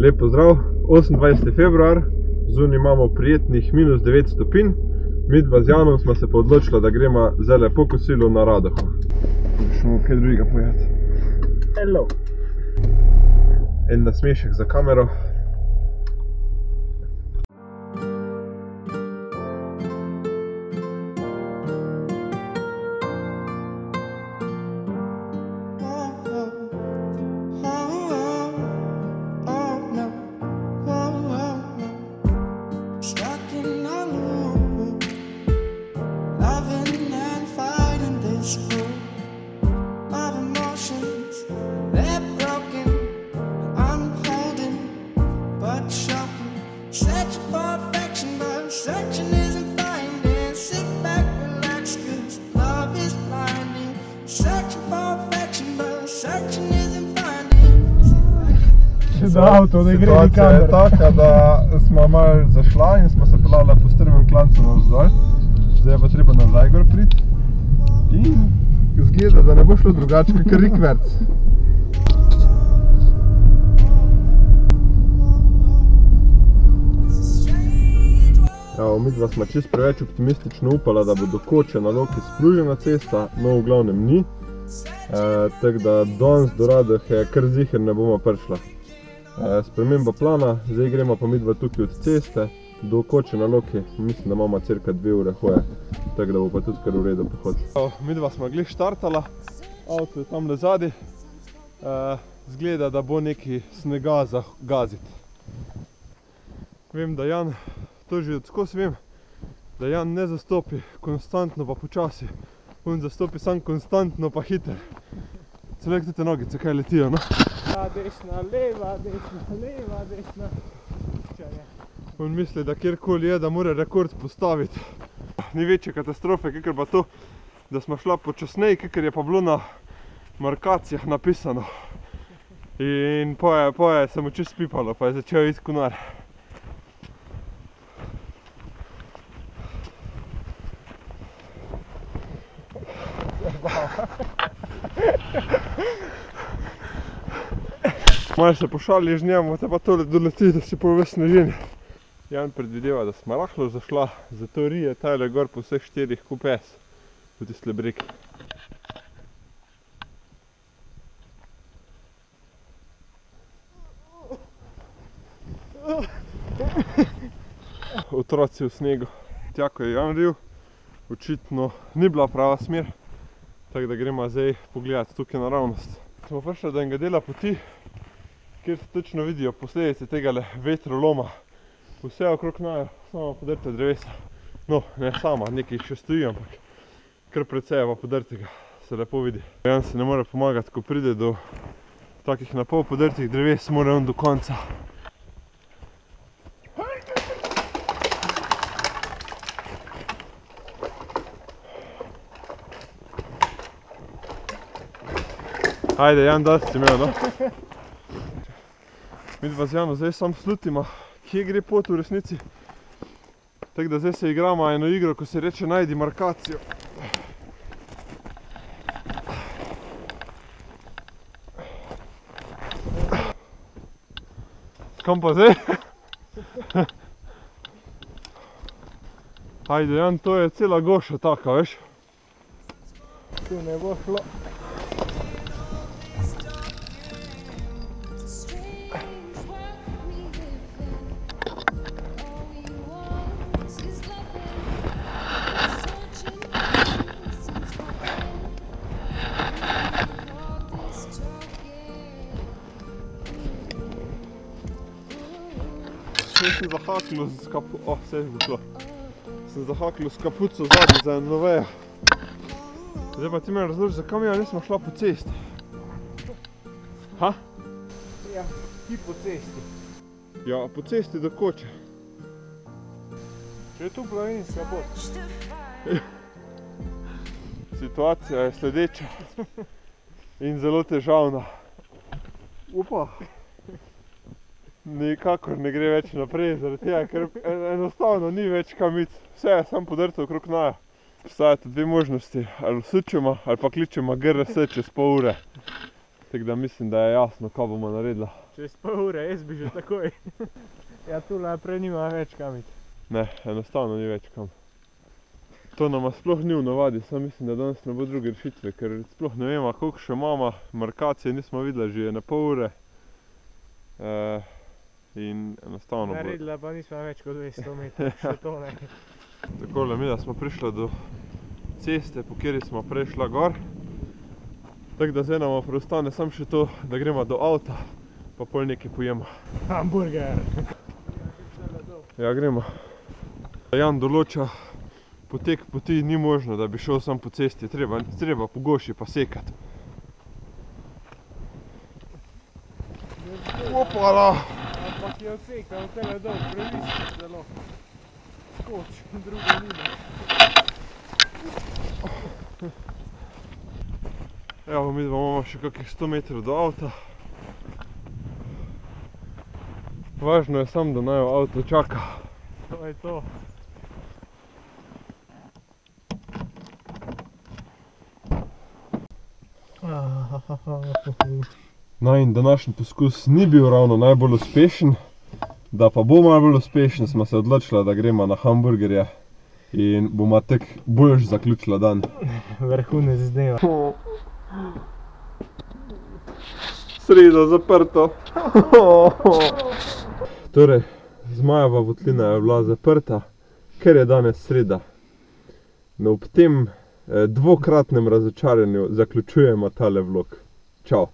Lep pozdrav, 28. februar, zunaj imamo prijetnih minus 9 stopinj. Midva z Janom smo se pa odločila, da gremo zdaj po kosilu na Radoho. Šmo kaj drugega povedati. Hello. En nasmešek za kamero. Situacija je taka, da smo malo zašla in smo se pelala po strmem klancu navzdol. Zdaj je pa treba nazaj gor priti. In izgleda, da ne bo šlo drugače kakor rikverc. Midva smo čisto preveč optimistično upala, da bo do Koče na Loki spružena cesta, no v glavnem ni. Tako da danes do Radohe kar ziher ne bomo prišla. Sprememba plana, zdaj gremo pa midva tukaj od ceste do Koče na Loki, mislim, da imamo cirka 2 ure hoje, tako da bo pa tudi kar v redu pohod. Midva smo glih štartala, avto je tam zadaj, zgleda, da bo neki snega za gaziti. Vem, da Jan, to že odskos vem, da Jan ne zastopi konstantno pa počasi, on zastopi sam konstantno pa hiter. Celo te nogice kaj letijo, no? Desna, leva, desna. On misli, da kjerkoli je, da mora rekord postaviti. Ni večje katastrofe, kakor pa to, da smo šla počasneje, kakor je pa bilo na markacijah napisano. In poje se mu čisto spipalo, pa je začel iti konar. Malo se pošališ njemu, te pa tole doleti, da si po ves snežini. Jan predvideva, da smo rahlo zašla, zato rije tale gor po vseh 4 kupes v tisle breg. Otroci v snegu. Tja, ko je Jan ril, očitno ni bila prava smer, tako da gremo zdaj pogledati tukaj naravnost. Smo prišli do enega dela poti, kjer se točno vidijo posledice tegale vetroloma. Vse okrog najo, samo podrte drevesa. No, ne sama, nekaj še stoji, ampak kar precej je pa podrtega, se lepo vidi. Jan se ne more pomagati, ko pride do takih na pol podrtih dreves, mora on do konca. Ajde, Jan, da si imel, no? Midva z Janom zdaj sam slutima, kje gre pot v resnici. Tako da zdaj se igramo eno igro, ko se reče najdi markacijo. Kam pa zdaj? Ajde, Jan, to je cela goša taka, veš? Tu ne bo šlo. Sem zahaknil z kapuco, sem zahaknil s kapuco zadnji za eno vejo. Zdaj pa ti me razloži, zakaj mi nismo šla po cesti? Ha? Ja, ti po cesti. Ja, po cesti do Koče. Če je tu planinska pot. Situacija je sledeča in zelo težavna. Upa! Nikakor ne gre več naprej, zaradi tega, ker enostavno ni več kam iti. Vse je samo podrto okrog naja. Obstajata dve možnosti, ali sučemo ali pa kličemo GRS čez pol ure. Tako da mislim, da je jasno, kaj bomo naredila. Čez pol ure, jaz bi že takoj. Ja, tule prej nima več kam iti. Ne, enostavno ni več kam. To nama sploh ni v navadi, sam mislim, da danes ne bo druge rešitve, ker sploh ne vemo, koliko še imamo, markacije nismo videli že na pol ure. In enostavno bo... Naredila pa nismo več kot 200 metrov, še to ne. Takole, mi da smo prišli do ceste, po kateri smo prešla gor. Tako da zdaj nama preostane samo še to, da gremo do avta, pa pol nekaj pojemo. Hamburger! Ja, gremo. Jan določa potek poti, ni možno, da bi šel sam po cesti, treba po goši pa sekati. Opala! Ampak je odsekal tele dol, previsko zelo. Skoč, drugo nima. Evo, mi imamo še kakih 100 metrov do avta. Važno je samo, da naj avto čaka. To je to. Najin današnji poskus ni bil ravno najbolj uspešen. Da pa bo malo bolj uspešen, smo se odločila, da gremo na hamburgerje. In bomo tek boljš zaključila dan. Vrhunec dneva. Sreda zaprto. Torej, Zmajeva votlina je bila zaprta, ker je danes sreda. No, ob tem dvokratnem razočaranju zaključujemo tale vlog. Čau!